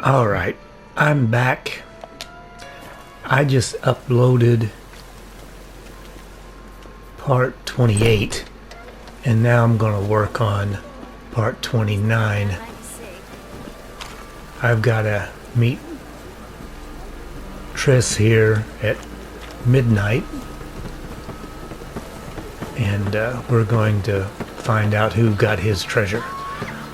Alright, I'm back. I just uploaded part 28, and now I'm going to work on part 29. I've got to meet Triss here at midnight, and we're going to find out who got his treasure.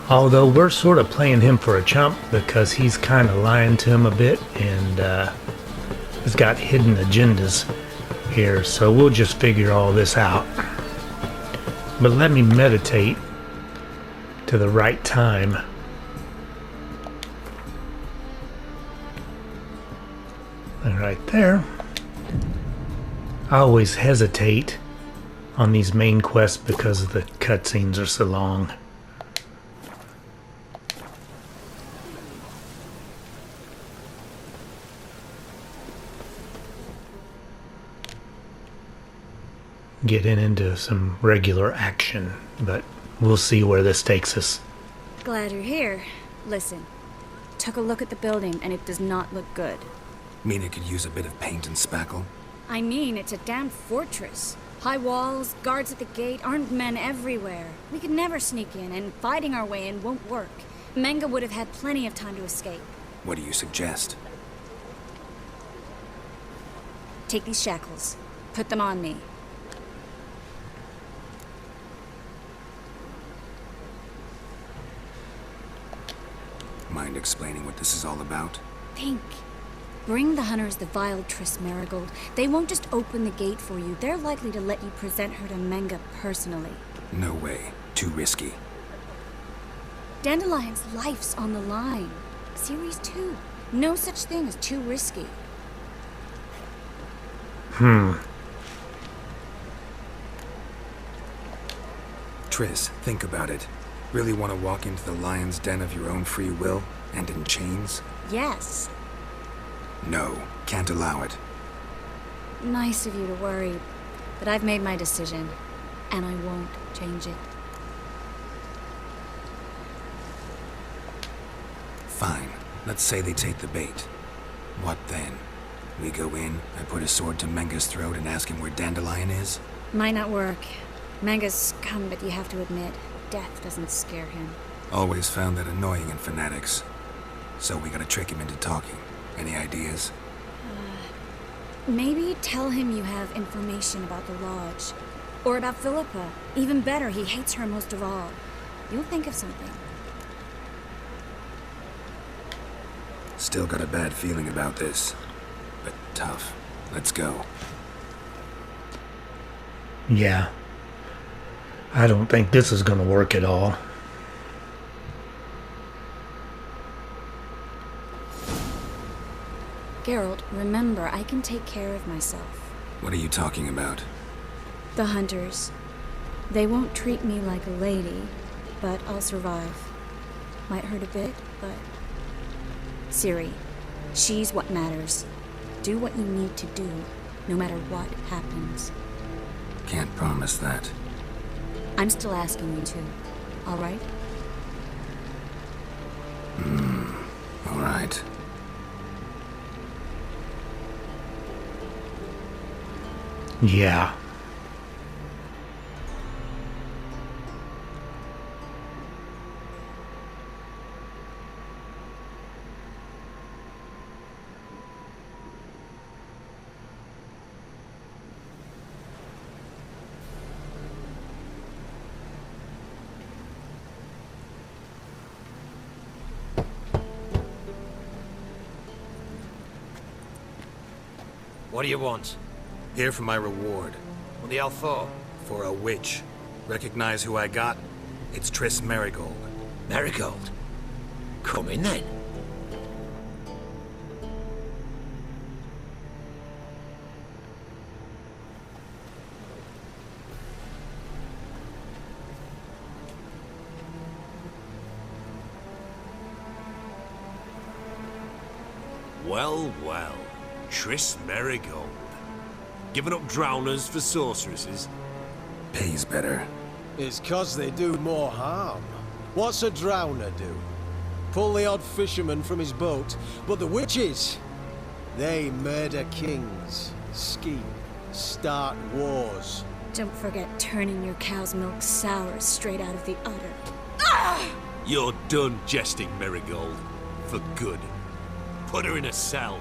Although we're sort of playing him for a chump because he's kind of lying to him a bit and has got hidden agendas here, so we'll just figure all this out. But let me meditate to the right time. And right there. I always hesitate on these main quests because the cutscenes are so long. Getting into some regular action, but we'll see where this takes us. Glad you're here. Listen, took a look at the building and it does not look good. Mean it could use a bit of paint and spackle? I mean, it's a damn fortress. High walls, guards at the gate, armed men everywhere. We could never sneak in, and fighting our way in won't work. Menga would have had plenty of time to escape. What do you suggest? Take these shackles. Put them on me. Mind explaining what this is all about? Think. Bring the hunters the vile Triss Marigold. They won't just open the gate for you. They're likely to let you present her to Menga personally. No way. Too risky. Dandelion's life's on the line. Series 2. No such thing as too risky. Triss, think about it. Really want to walk into the lion's den of your own free will, and in chains? Yes. No, can't allow it. Nice of you to worry, but I've made my decision, and I won't change it. Fine. Let's say they take the bait. What then? We go in, I put a sword to Menga's throat and ask him where Dandelion is? Might not work. Menga's scum, but you have to admit, death doesn't scare him. Always found that annoying in fanatics. So we gotta trick him into talking. Any ideas? Maybe tell him you have information about the Lodge. Or about Philippa. Even better, he hates her most of all. You'll think of something. Still got a bad feeling about this. But tough. Let's go. Yeah. I don't think this is going to work at all. Geralt, remember, I can take care of myself. What are you talking about? The hunters. They won't treat me like a lady, but I'll survive. Might hurt a bit, but... Ciri, she's what matters. Do what you need to do, no matter what happens. Can't promise that. I'm still asking you to, all right? All right. Yeah. What do you want? Here for my reward. What the hell for? For a witch. Recognize who I got? It's Triss Marigold. Marigold? Come in then. Well, well. Triss Marigold. Giving up drowners for sorceresses? Pays better. It's 'cause they do more harm. What's a drowner do? pull the odd fisherman from his boat, but the witches, they murder kings, scheme, start wars. Don't forget turning your cow's milk sour straight out of the udder. You're done jesting, Marigold. For good. Put her in a cell.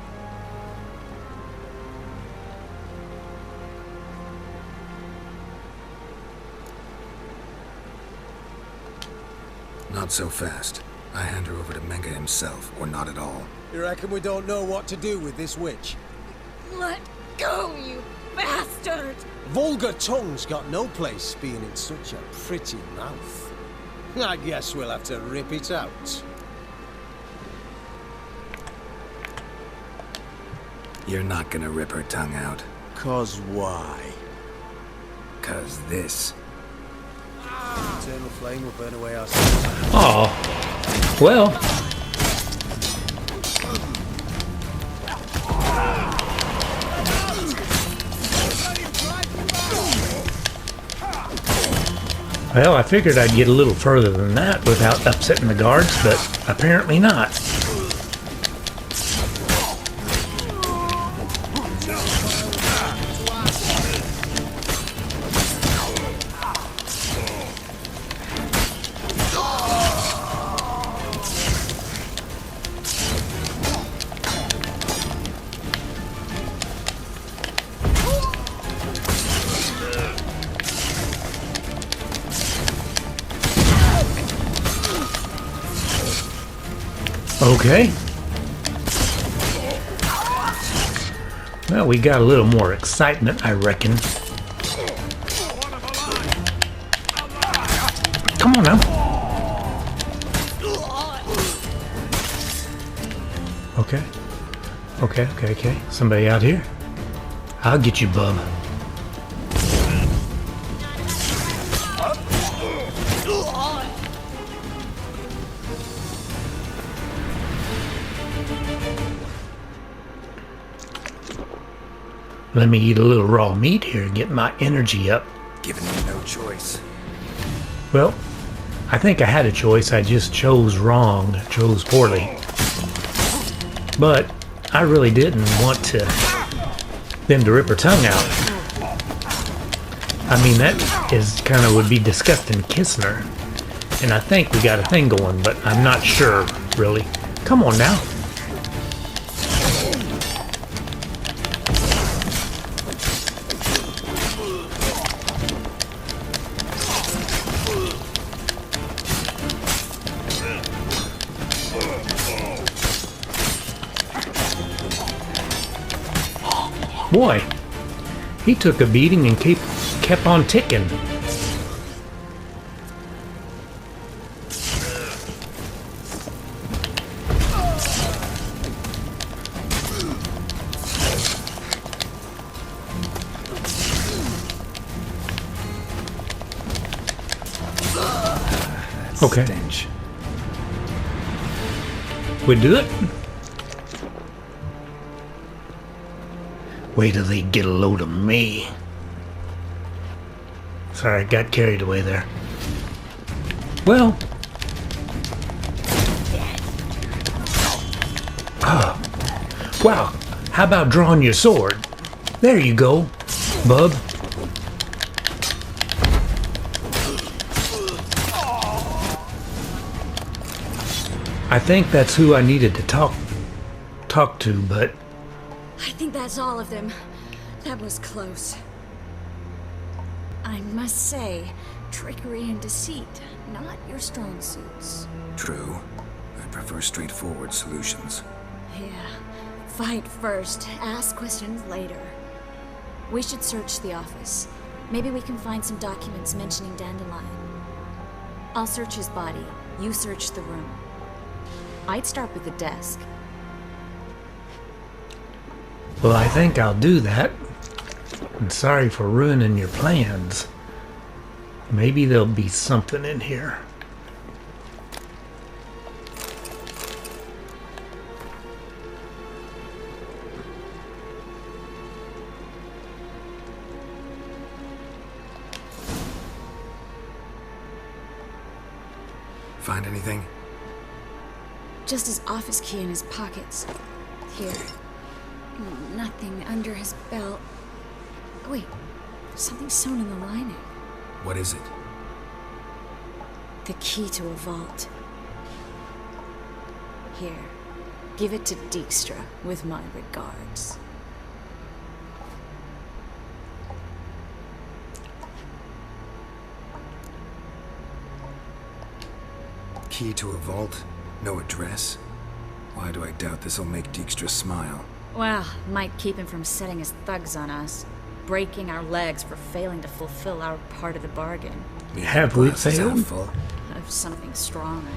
Not so fast. I hand her over to Menga himself, or not at all. You reckon we don't know what to do with this witch? Let go, you bastard! Vulgar tongue's got no place being in such a pretty mouth. I guess we'll have to rip it out. You're not gonna rip her tongue out. 'Cause why? 'Cause this. Eternal flame will burn away our sins. Oh, well. Well, I figured I'd get a little further than that without upsetting the guards, but apparently not. Okay. Well, we got a little more excitement, I reckon. Come on now. Okay. Okay. Somebody out here? I'll get you, bub. Let me eat a little raw meat here and get my energy up. Giving me no choice. Well, I think I had a choice. I just chose wrong, chose poorly. But I really didn't want them to rip her tongue out. I mean, that is kind of would be disgusting kissing her. And I think we got a thing going, but I'm not sure, really. Come on now. Boy, he took a beating and kept on ticking. Okay. Stench. We do it? Wait till they get a load of me. Sorry, I got carried away there. Well. Wow. How about drawing your sword? There you go, bub. I think that's who I needed to talk to, but I think that's all of them. That was close. I must say, trickery and deceit, not your strong suits. True. I prefer straightforward solutions. Yeah. Fight first, ask questions later. We should search the office. Maybe we can find some documents mentioning Dandelion. I'll search his body. You search the room. I'd start with the desk. well, I think I'll do that. And sorry for ruining your plans. Maybe there'll be something in here. Find anything? Just his office key in his pockets. Here. Nothing under his belt. Wait, something sewn in the lining. What is it? The key to a vault. Here. Give it to Dijkstra with my regards. Key to a vault? No address? Why do I doubt this'll make Dijkstra smile? Well, might keep him from setting his thugs on us. Breaking our legs for failing to fulfill our part of the bargain. Have we Glass is failed? half full. Of something strong, I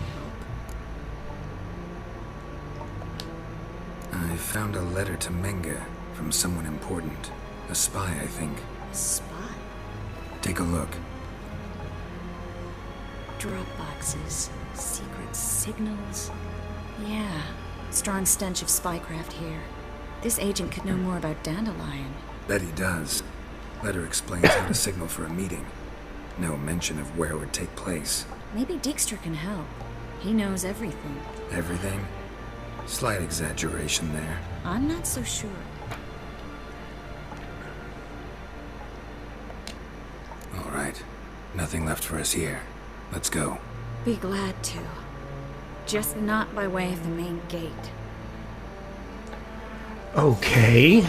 hope. I found a letter to Menga from someone important. A spy, I think. A spy? Take a look. Drop boxes. Secret signals. Yeah. Strong stench of spycraft here. This agent could know more about Dandelion. Bet he does. Letter explains how to signal for a meeting. No mention of where it would take place. Maybe Dijkstra can help. He knows everything. Everything? Slight exaggeration there. I'm not so sure. All right. Nothing left for us here. Let's go. Be glad to. Just not by way of the main gate. Okay.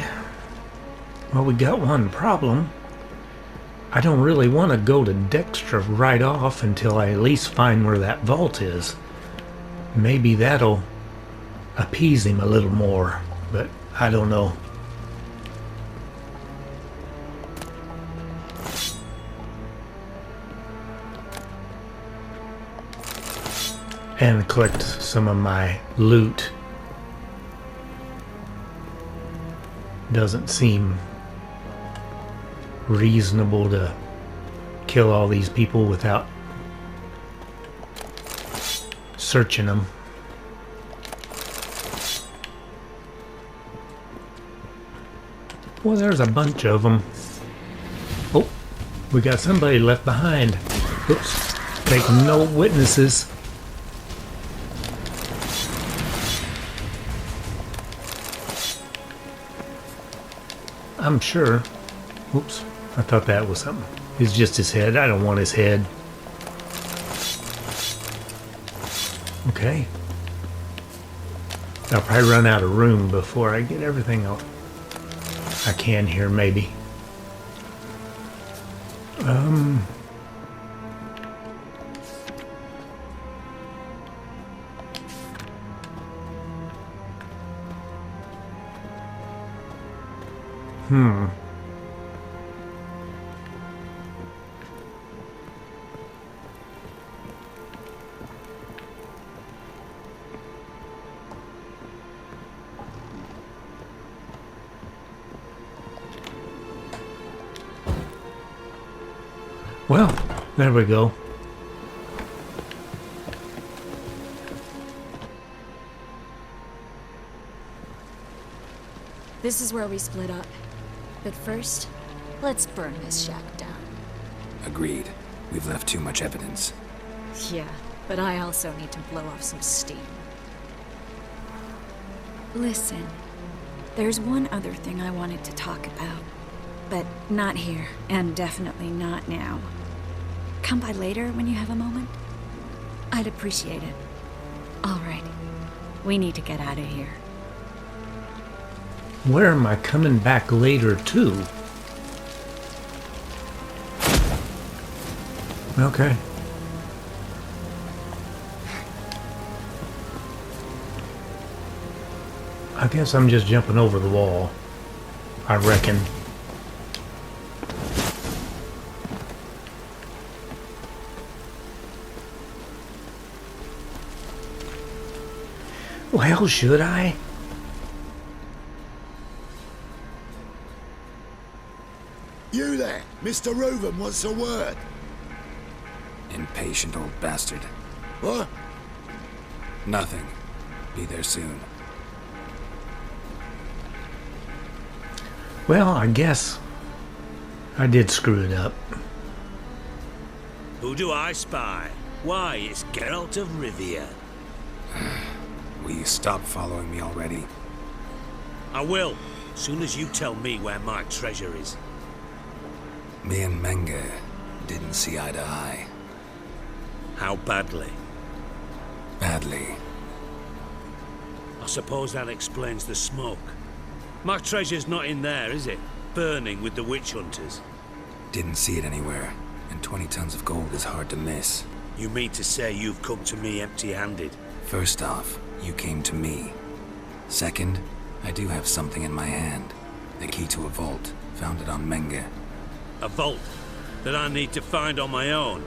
Well, we got one problem. I don't really want to go to Dijkstra right off until I at least find where that vault is. Maybe that'll appease him a little more, but I don't know. And collect some of my loot. Doesn't seem reasonable to kill all these people without searching them. Well, there's a bunch of them. Oh, we got somebody left behind. Oops, take no witnesses. I'm sure. Oops, I thought that was something. It's just his head. I don't want his head. Okay. I'll probably run out of room before I get everything else I can here, maybe. Well, there we go. This is where we split up. But first, let's burn this shack down. Agreed. We've left too much evidence. Yeah, but I also need to blow off some steam. Listen, there's one other thing I wanted to talk about. But not here, and definitely not now. Come by later when you have a moment. I'd appreciate it. All right, we need to get out of here. Where am I coming back later to? Okay. I guess I'm just jumping over the wall. I reckon. Well, should I? You there, Mr. Reuven wants a word. Impatient old bastard. What? Nothing. Be there soon. Well, I guess I did screw it up. Who do I spy? Why, it's Geralt of Rivia. Will you stop following me already? I will, soon as you tell me where my treasure is. Me and Menge didn't see eye to eye. How badly? Badly. I suppose that explains the smoke. My treasure's not in there, is it? Burning with the witch hunters. Didn't see it anywhere, and 20 tons of gold is hard to miss. You mean to say you've come to me empty-handed? First off, you came to me. Second, I do have something in my hand. The key to a vault, found it on Menge. A vault that I need to find on my own?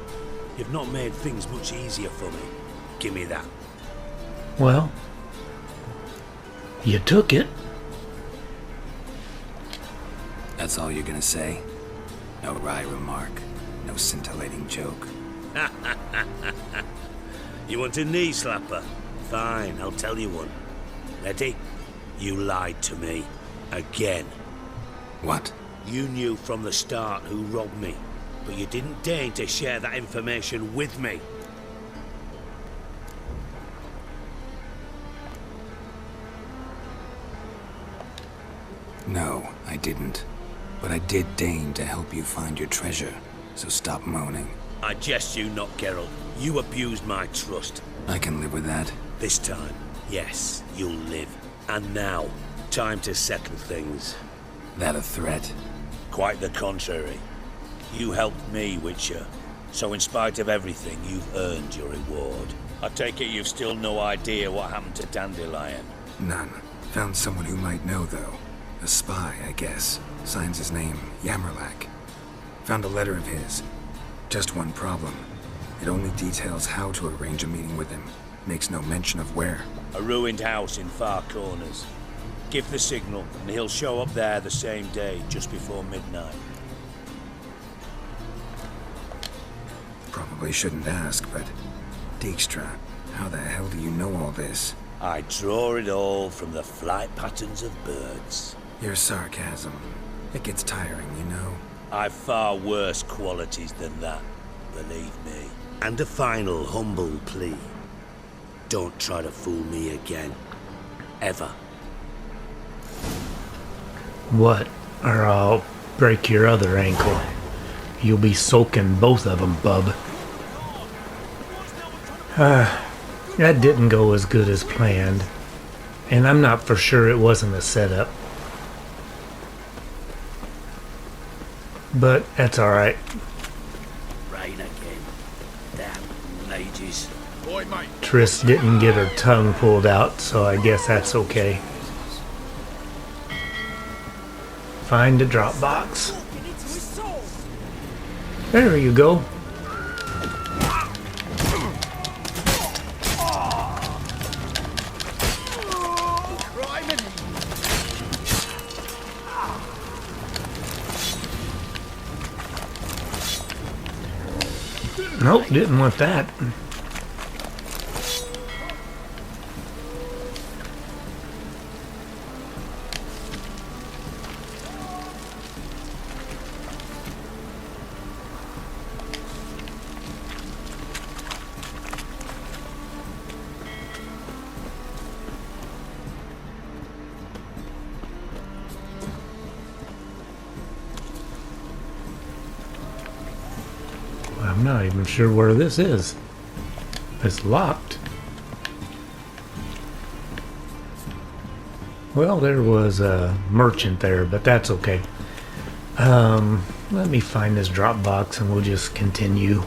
You've not made things much easier for me. Give me that. Well, you took it. That's all you're gonna say? No wry remark, no scintillating joke. You want a knee slapper? Fine, I'll tell you one. Ready? You lied to me. Again. What? You knew from the start who robbed me, but you didn't deign to share that information with me. No, I didn't. But I did deign to help you find your treasure, so stop moaning. I jest you not, Geralt. You abused my trust. I can live with that. This time, yes, you'll live. And now, time to settle things. That a threat? Quite the contrary. You helped me, Witcher. So in spite of everything, you've earned your reward. I take it you've still no idea what happened to Dandelion. None. Found someone who might know, though. A spy, I guess. Signs his name, Yammerlak. Found a letter of his. Just one problem. It only details how to arrange a meeting with him. Makes no mention of where. A ruined house in Far Corners. Give the signal, and he'll show up there the same day, just before midnight. Probably shouldn't ask, but... Dijkstra, how the hell do you know all this? I draw it all from the flight patterns of birds. Your sarcasm. It gets tiring, you know? I've far worse qualities than that, believe me. And a final humble plea. Don't try to fool me again. Ever. What? Or I'll break your other ankle. You'll be sulking both of them, bub. That didn't go as good as planned. And I'm not for sure it wasn't a setup. But that's alright. Rain again. Damn mages. Boy, mate. Triss didn't get her tongue pulled out, so I guess that's okay. Find a drop box. There you go. Nope, didn't want that. I'm not even sure where this is. It's locked. Well, there was a merchant there, but that's okay. Let me find this drop box and we'll just continue.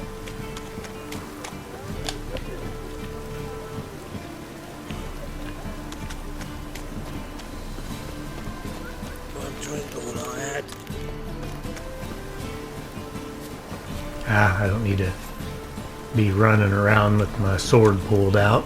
One drink, all I had. I don't need to be running around with my sword pulled out.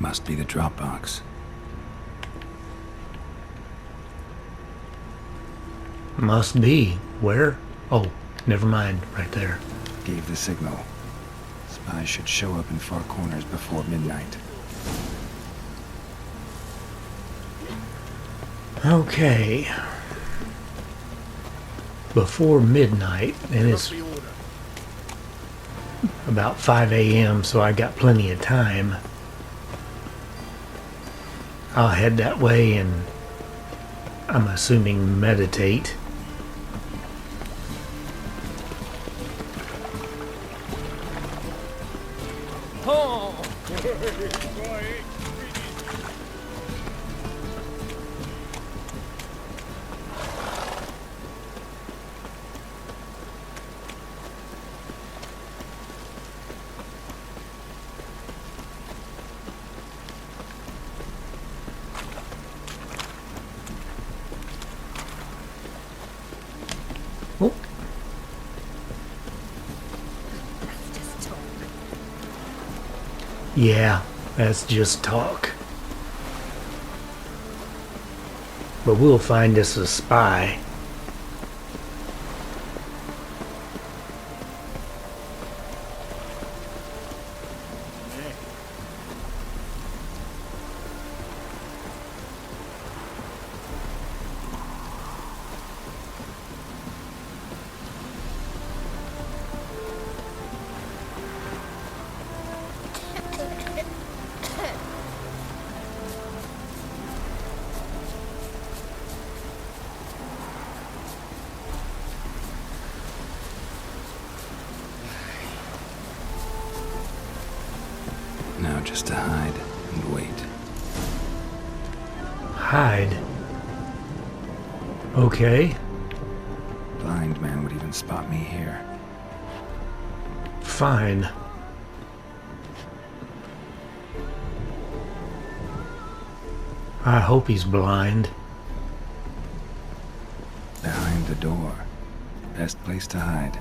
Must be the Dropbox. Must be. Where? Oh, never mind. Right there. Gave the signal. Spies should show up in far corners before midnight. Okay. Before midnight, and it's about 5 a.m., so I got plenty of time. I'll head that way and I'm assuming meditate. Oh. Yeah, that's just talk. But we'll find us a spy. Now just to hide and wait. Hide. Okay, Blind man would even spot me here. fine. I hope he's blind. Behind the door. Best place to hide.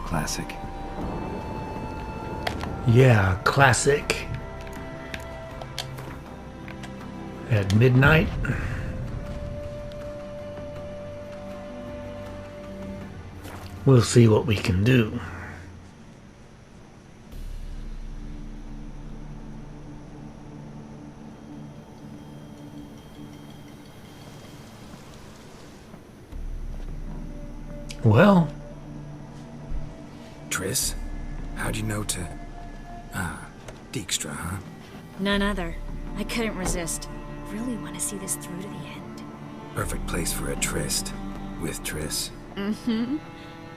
Classic. Yeah, classic. At midnight. We'll see what we can do. Well, Triss? How'd you know to... Dijkstra, huh? None other. I couldn't resist. Really want to see this through to the end. Perfect place for a tryst. With Triss. Mm-hmm.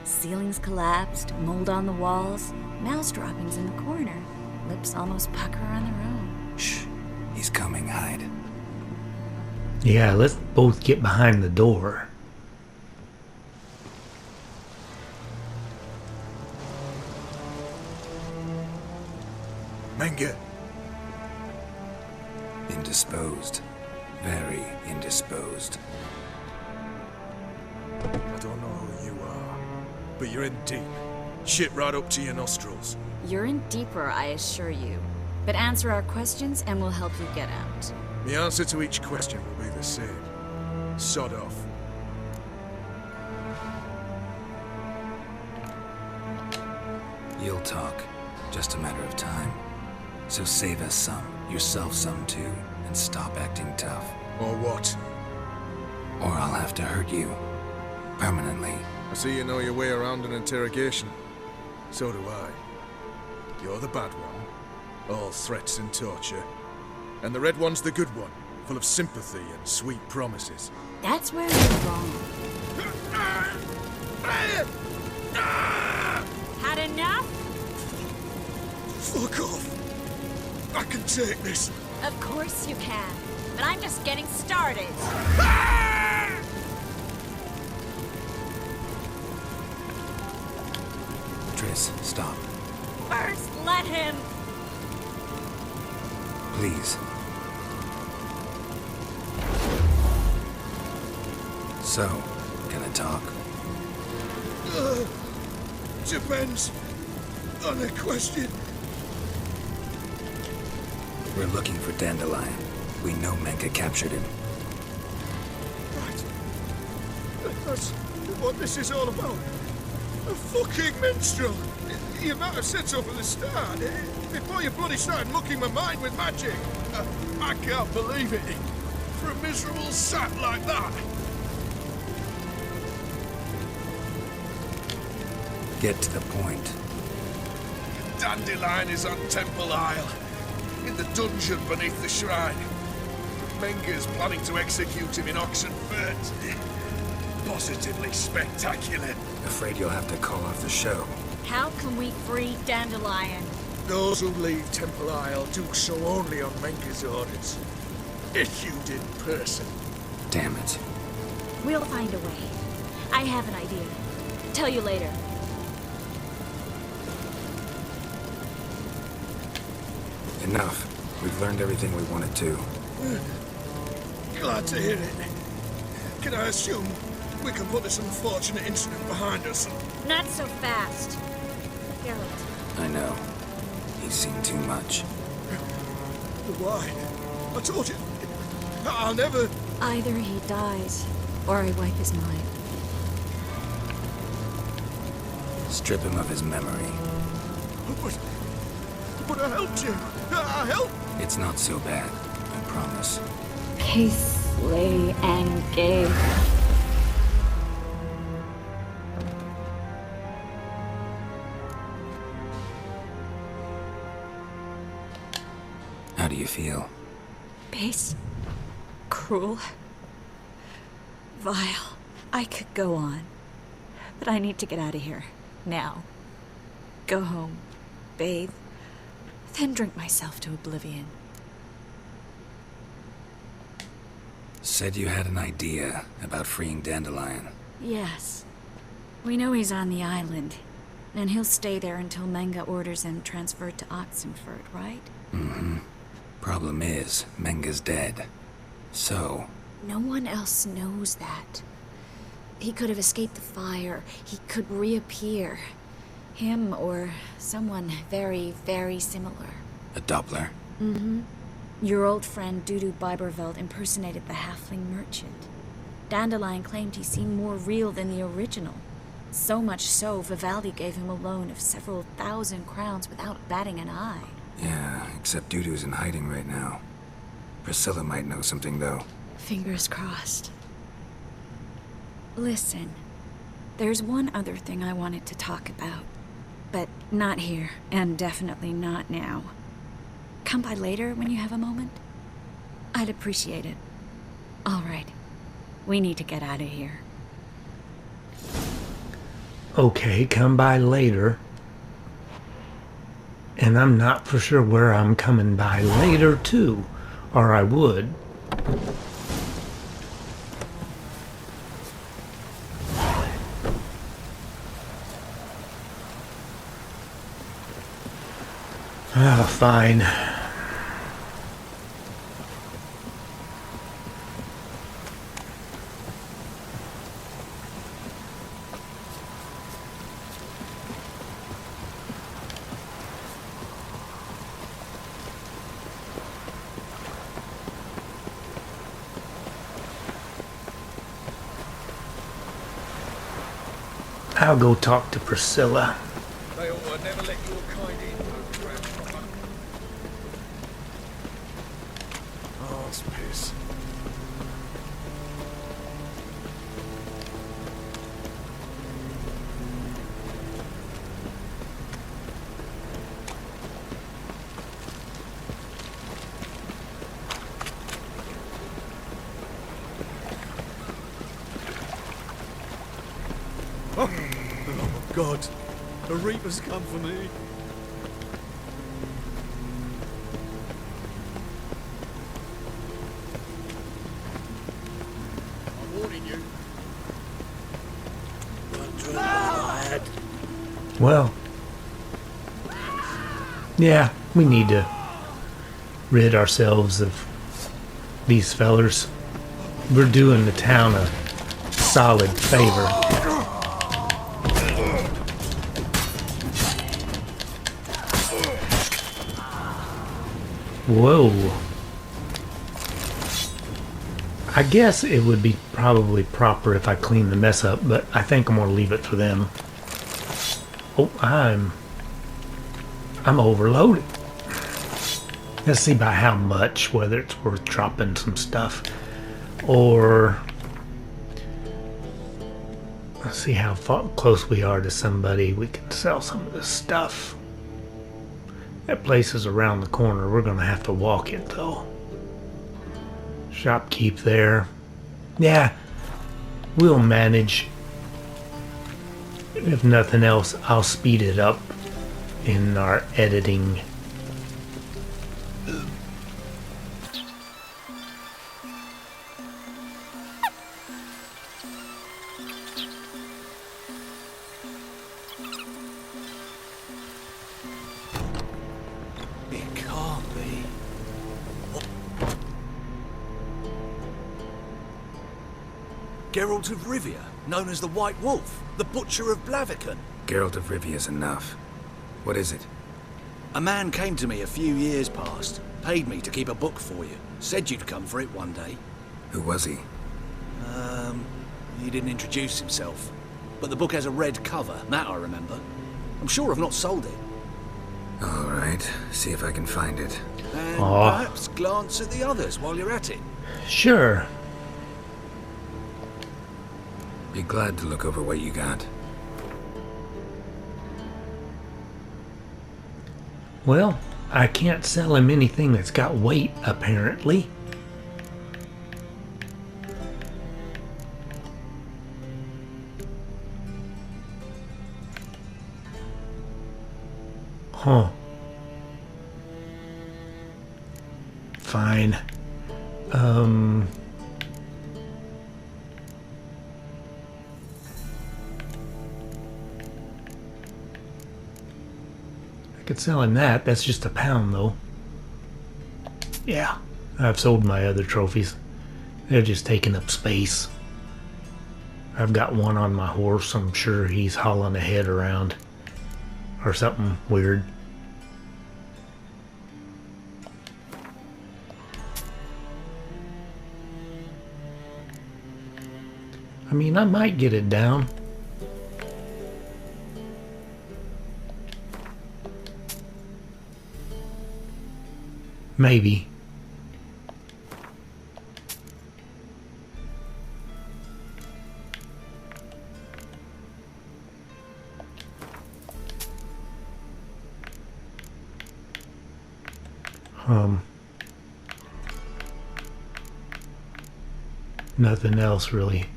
Ceilings collapsed, mold on the walls, mouse droppings in the corner. Lips almost pucker on their own. Shh. He's coming, hide. yeah, let's both get behind the door. Menge, Indisposed. Very indisposed. I don't know who you are, but you're in deep. Shit right up to your nostrils. You're in deeper, I assure you. But answer our questions and we'll help you get out. The answer to each question will be the same. Sod off. You'll talk. Just a matter of time. So save us some, yourself some too, and stop acting tough. Or what? Or I'll have to hurt you. Permanently. I see you know your way around an interrogation. So do I. You're the bad one. All threats and torture. And the red one's the good one, full of sympathy and sweet promises. That's where you're wrong. Had enough? Fuck off! I can take this. Of course you can. But I'm just getting started. Triss, stop. First, let him. Please. So, gonna talk? Depends on the question. We're looking for Dandelion. We know Menka captured him. Right. That's what this is all about. A fucking minstrel! You might have said so from the start, before you bloody started mucking my mind with magic. I can't believe it. For a miserable sap like that. Get to the point. Dandelion is on Temple Isle, in the dungeon beneath the shrine. Menga's planning to execute him in Oxenfurt. Positively spectacular. Afraid you'll have to call off the show. How can we free Dandelion? Those who leave Temple Isle do so only on Menga's orders. Issued in person. Damn it. We'll find a way. I have an idea. Tell you later. Enough. We've learned everything we wanted to. Glad to hear it. Can I assume we can put this unfortunate incident behind us? Not so fast. Geralt, I know. He's seen too much. Why? I told you. I'll never... either he dies, or I wipe his mind. Strip him of his memory. But I helped you. I helped. It's not so bad. I promise. Case, lay, and gay. How do you feel? Base. Cruel. Vile. I could go on. But I need to get out of here. Now. Go home. Bathe. Then drink myself to oblivion. Said you had an idea about freeing Dandelion. Yes. We know he's on the island. And he'll stay there until Menga orders him transferred to Oxenfurt, right? Mm-hmm. Problem is, Menga's dead. So... No one else knows that. He could have escaped the fire. He could reappear. Him or someone very, very similar. a Doppler? Mm-hmm. Your old friend Dudu Biberveld impersonated the halfling merchant. Dandelion claimed he seemed more real than the original. So much so, Vivaldi gave him a loan of several thousand crowns without batting an eye. Yeah, except Dudu's in hiding right now. Priscilla might know something, though. Fingers crossed. Listen, there's one other thing I wanted to talk about. But not here, and definitely not now. Come by later when you have a moment? I'd appreciate it. All right. We need to get out of here. Okay, come by later. And I'm not for sure where I'm coming by later to, or I would. Ah, fine. I'll go talk to Priscilla. They ought to never let your kind in. Oh, it's piss. Oh, God. The Reaper's come for me. I'm warning you. Well, yeah, we need to rid ourselves of these fellers. We're doing the town a solid favor. Whoa. I guess it would be probably proper if I clean the mess up, but I think I'm going to leave it for them. Oh, I'm overloaded. Let's see by how much, whether it's worth dropping some stuff. Or let's see how close we are to somebody. We can sell some of this stuff. That place is around the corner. We're going to have to walk it, though. Shopkeep there. Yeah, we'll manage. If nothing else, I'll speed it up in our editing. It can't be. Geralt of Rivia, known as the White Wolf, the Butcher of Blaviken. Geralt of Rivia's enough. What is it? A man came to me a few years past, paid me to keep a book for you, said you'd come for it one day. Who was he? He didn't introduce himself. But the book has a red cover, that I remember. I'm sure I've not sold it. Alright, see if I can find it. And Aw. perhaps glance at the others while you're at it. Sure. Be glad to look over what you got. Well, I can't sell him anything that's got weight, apparently. Huh. Fine. I could sell him that. That's just a pound, though. Yeah, I've sold my other trophies. They're just taking up space. I've got one on my horse. I'm sure he's hauling a head around. Or something weird. I mean, I might get it down. Maybe. Nothing else really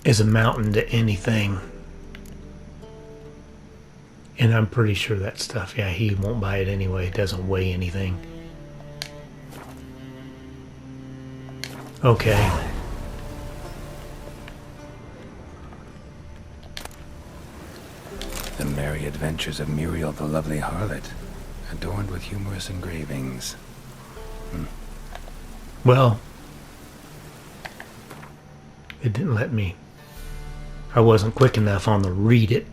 is amounting to anything. And I'm pretty sure that stuff, yeah, he won't buy it anyway. It doesn't weigh anything. Okay. The Merry Adventures of Muriel the Lovely Harlot, adorned with humorous engravings. Well, it didn't let me. I wasn't quick enough on the read it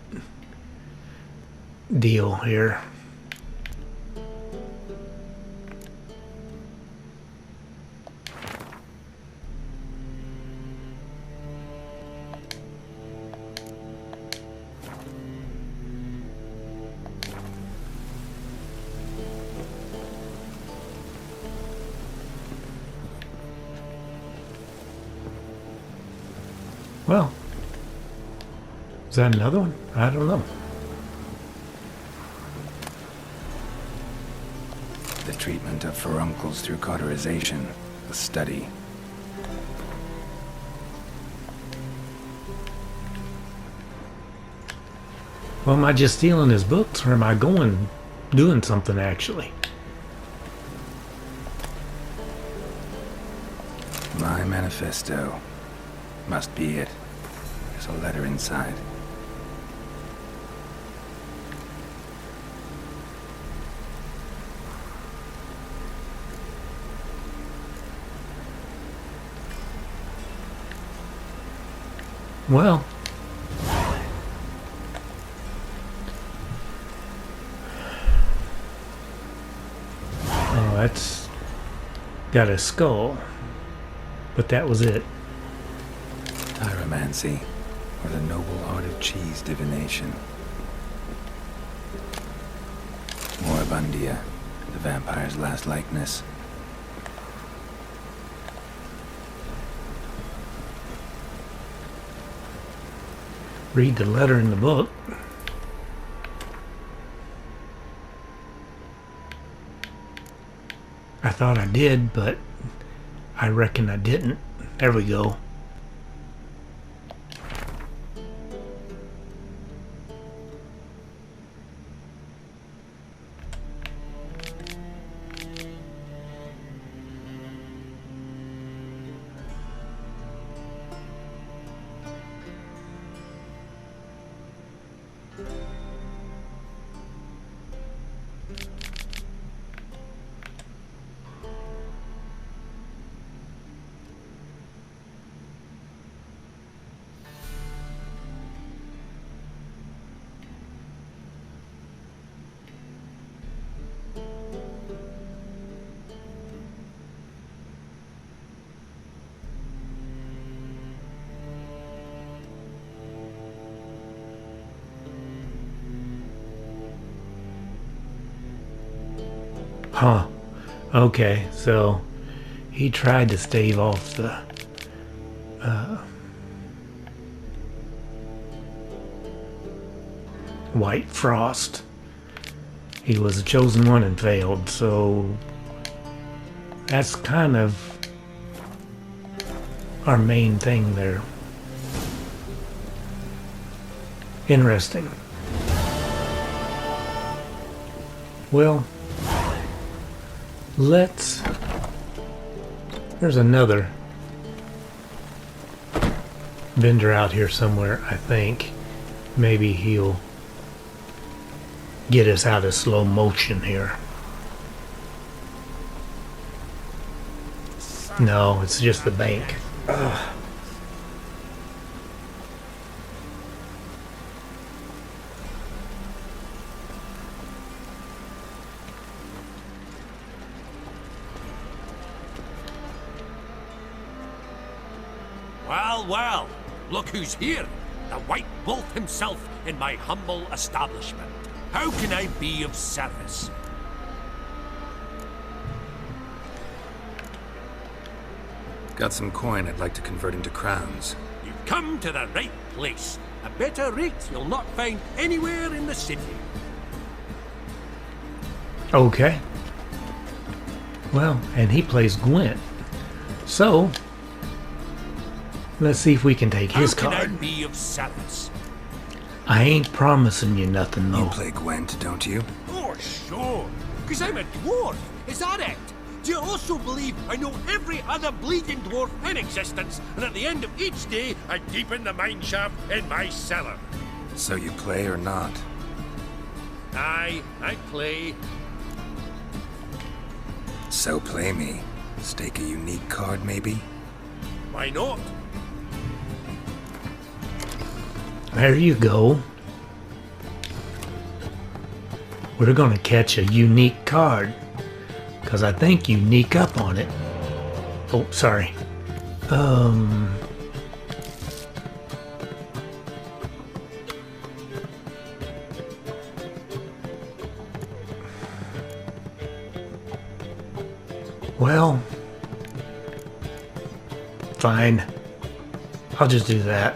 deal here. Well, is that another one? I don't know. The treatment of furuncles through cauterization, a study. Well, am I just stealing his books, or am I doing something actually? My manifesto. Must be it. There's a letter inside. Well, that's got a skull, but that was it. Pyromancy, or the noble art of cheese divination. Moribundia, the vampire's last likeness. Read the letter in the book. I thought I did, but I reckon I didn't. There we go. Huh. Okay, so he tried to stave off the white frost. He was a chosen one and failed, so that's kind of our main thing there. Interesting. Well, there's another vendor out here somewhere, I think. Maybe he'll get us out of slow motion here. No, it's just the bank. Ugh. Well, look who's here. The White Wolf himself in my humble establishment. How can I be of service? Got some coin I'd like to convert into crowns. You've come to the right place. A better rate you'll not find anywhere in the city. Okay. Well, and he plays Gwent. So, let's see if we can take his How card. can I be of service? I ain't promising you nothing, You though. play Gwent, don't you? Oh, sure. Because I'm a dwarf. Is that it? Do you also believe I know every other bleeding dwarf in existence, and at the end of each day, I deepen the mine shaft in my cellar? So you play or not? Aye, I play. So play me. Stake a unique card, maybe? Why not? There you go. We're gonna catch a unique card. Because I think you sneak up on it. Oh, sorry. Well, fine. I'll just do that.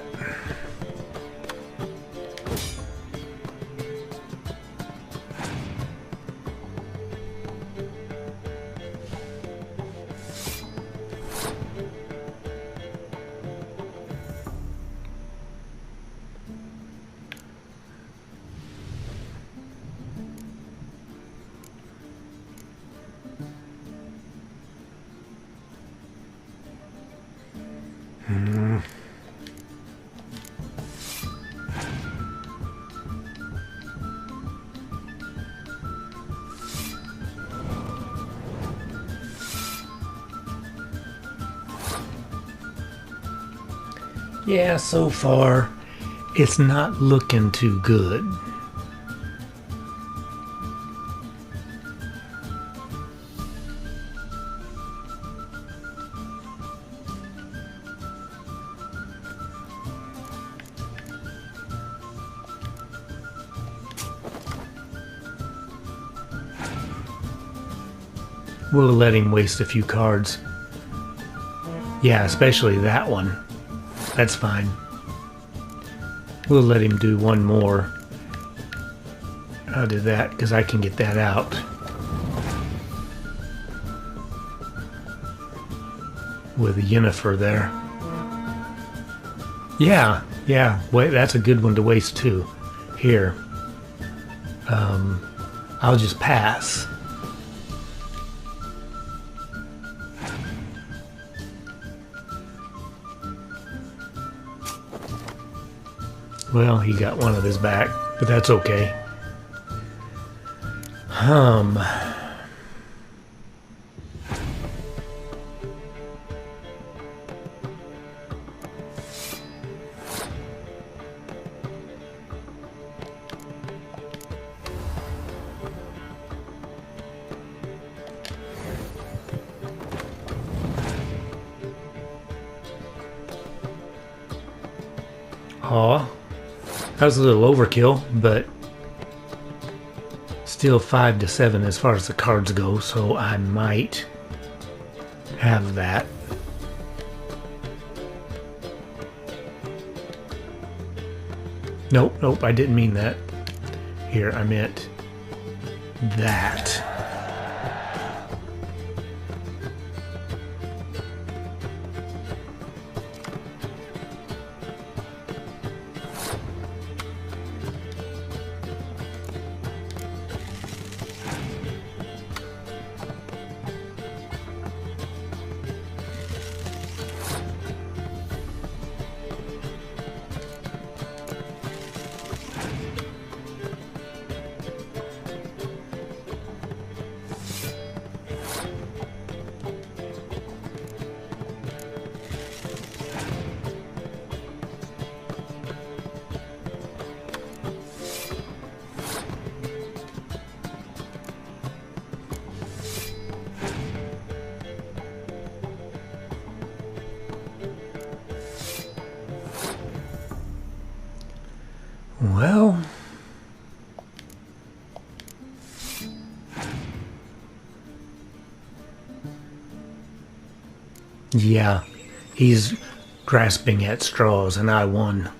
Yeah, so far, it's not looking too good. We'll let him waste a few cards. Yeah, especially that one. That's fine. We'll let him do one more. I'll do that because I can get that out. With a Yennefer there. Yeah. Wait, that's a good one to waste too. Here. I'll just pass. Well, he got one of his back, but that's okay. Aw, that was a little overkill, but still 5 to 7 as far as the cards go, so I might have that. Nope, I didn't mean that. Here, I meant that. Well, yeah, he's grasping at straws and I won.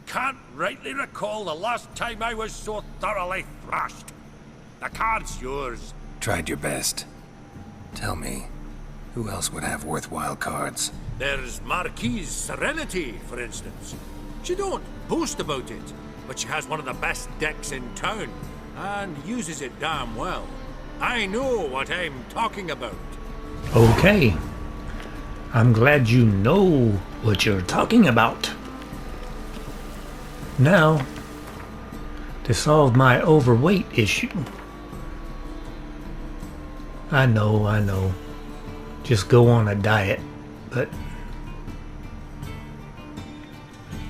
Can't rightly recall the last time I was so thoroughly thrashed. The card's yours. Tried your best. Tell me, who else would have worthwhile cards? There's Marquise Serenity, for instance. She don't boast about it, but she has one of the best decks in town, and uses it damn well. I know what I'm talking about. Okay. I'm glad you know what you're talking about. Now, to solve my overweight issue. I know. Just go on a diet, but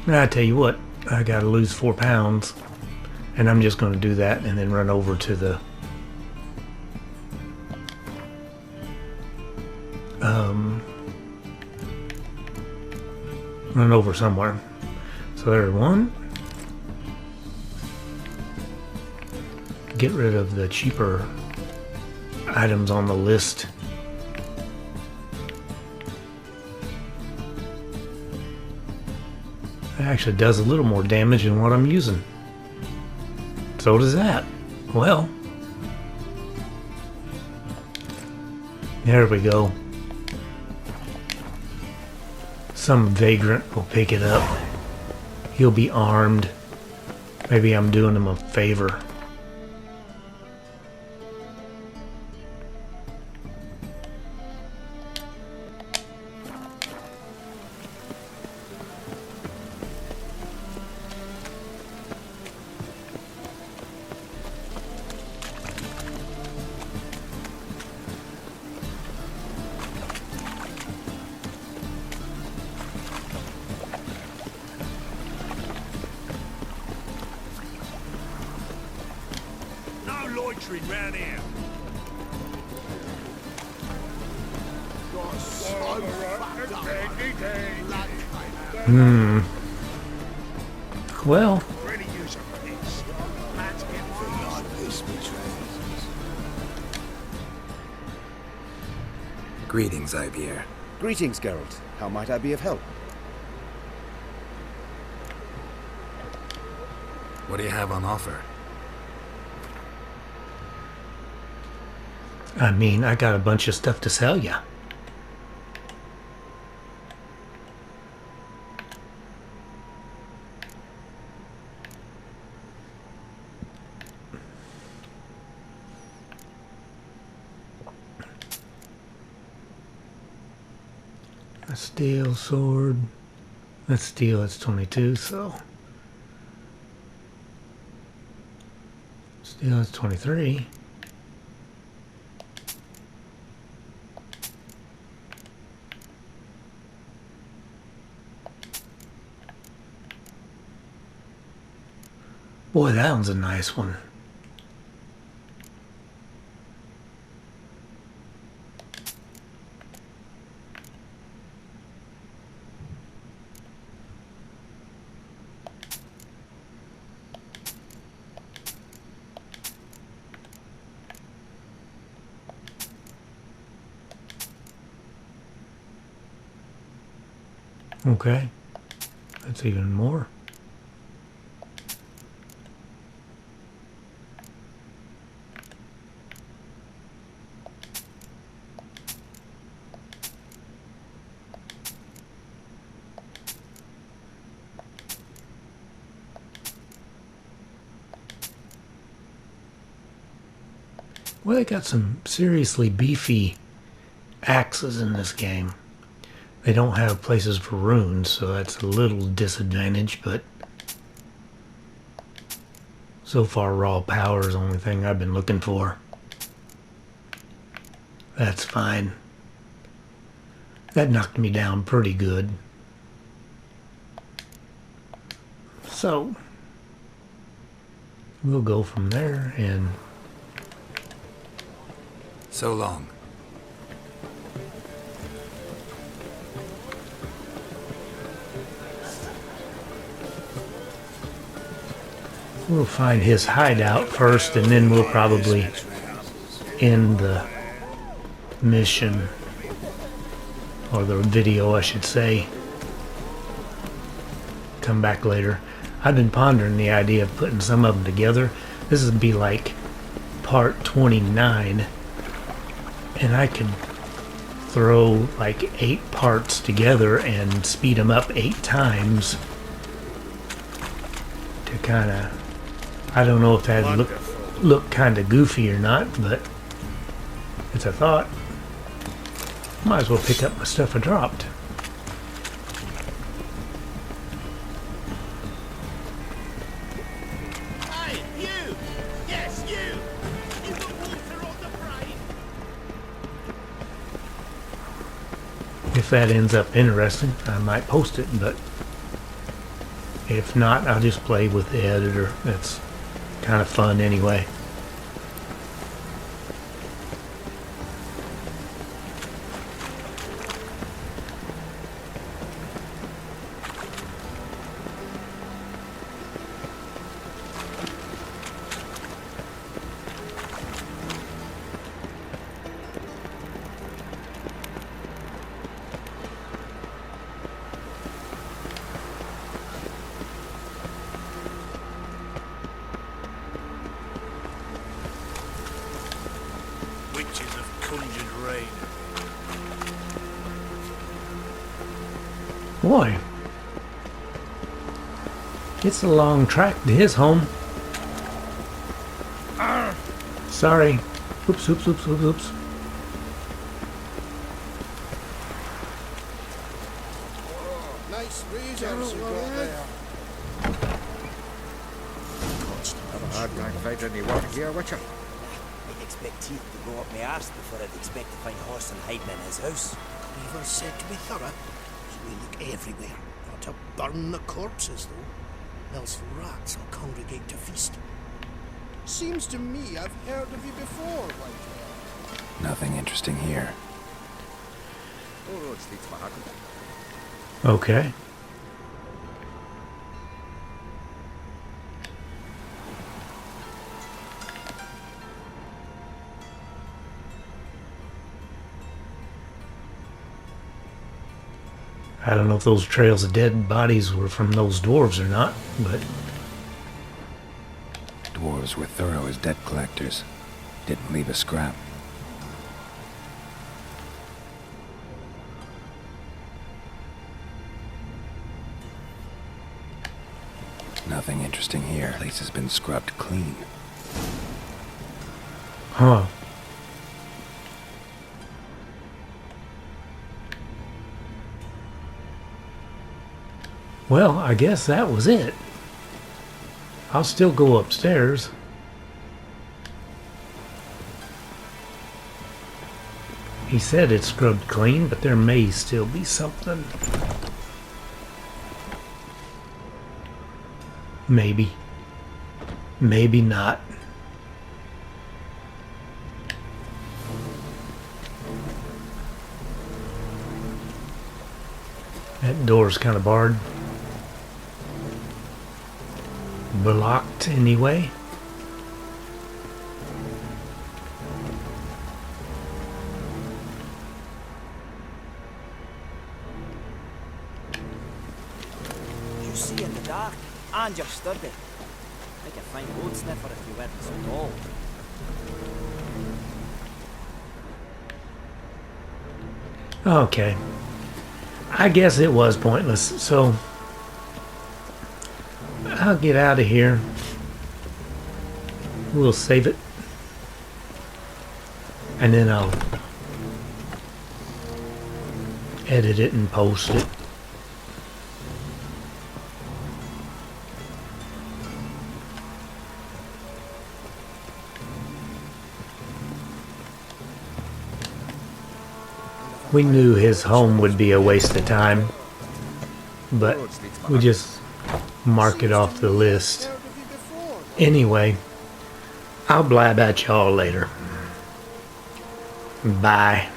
I tell you what, I gotta lose 4 pounds, and I'm just gonna do that and then run over to the run over somewhere. So there's one. Get rid of the cheaper items on the list. It actually does a little more damage than what I'm using. So does that. Well, there we go. Some vagrant will pick it up. He'll be armed. Maybe I'm doing him a favor. between round here. Well, Ready use of this. Let's get Greetings, Ivier. Greetings, Geralt. How might I be of help? What do you have on offer? I mean, I got a bunch of stuff to sell ya. A steel sword. That's steel, it's 22, so. Steel is 23. Boy, that one's a nice one. Okay, that's even more. Well, they got some seriously beefy axes in this game. They don't have places for runes, so that's a little disadvantage, but so far raw power is the only thing I've been looking for. That's fine. That knocked me down pretty good. So we'll go from there and So long. we'll find his hideout first, and then we'll probably end the mission, or the video I should say. Come back later. I've been pondering the idea of putting some of them together. This would be like part 29, and I could throw like 8 parts together and speed them up 8 times to kind of, I don't know if that'd look kind of goofy or not, but it's a thought. Might as well pick up my stuff I dropped. Hey, you! Yes, you! You got water on the brain! If that ends up interesting, I might post it, but if not, I'll just play with the editor. That's kind of fun anyway. Witches have conjured rain. Boy, it's a long track to his home. Sorry. Oops, oops, oops, oops, oops. Nice reasons you got there. Have a hard time finding any water here, Witcher. I'd expect teeth to go up my arse before I'd expect to find Horson hiding in his house. Cleaver said to be thorough, so we look everywhere. Not to burn the corpses, though. Else rats will congregate to feast. Seems to me I've heard of you before, Whitehair. Nothing interesting here. All roads lead to Mahakam. Okay. I don't know if those trails of dead bodies were from those dwarves or not, but Dwarves were thorough as debt collectors. Didn't leave a scrap. Nothing interesting here. Place has been scrubbed clean. huh. Well, I guess that was it. I'll still go upstairs. He said it's scrubbed clean, but there may still be something. Maybe. Maybe not. That door's kind of barred. Blocked anyway. You see in the dark, and you're sturdy. Make a fine road sniffer if you weren't so tall. Okay. I guess it was pointless, so I'll get out of here. We'll save it. And then I'll edit it and post it. We knew his home would be a waste of time, but we just mark it off the list. Anyway, I'll blab at y'all later. Bye.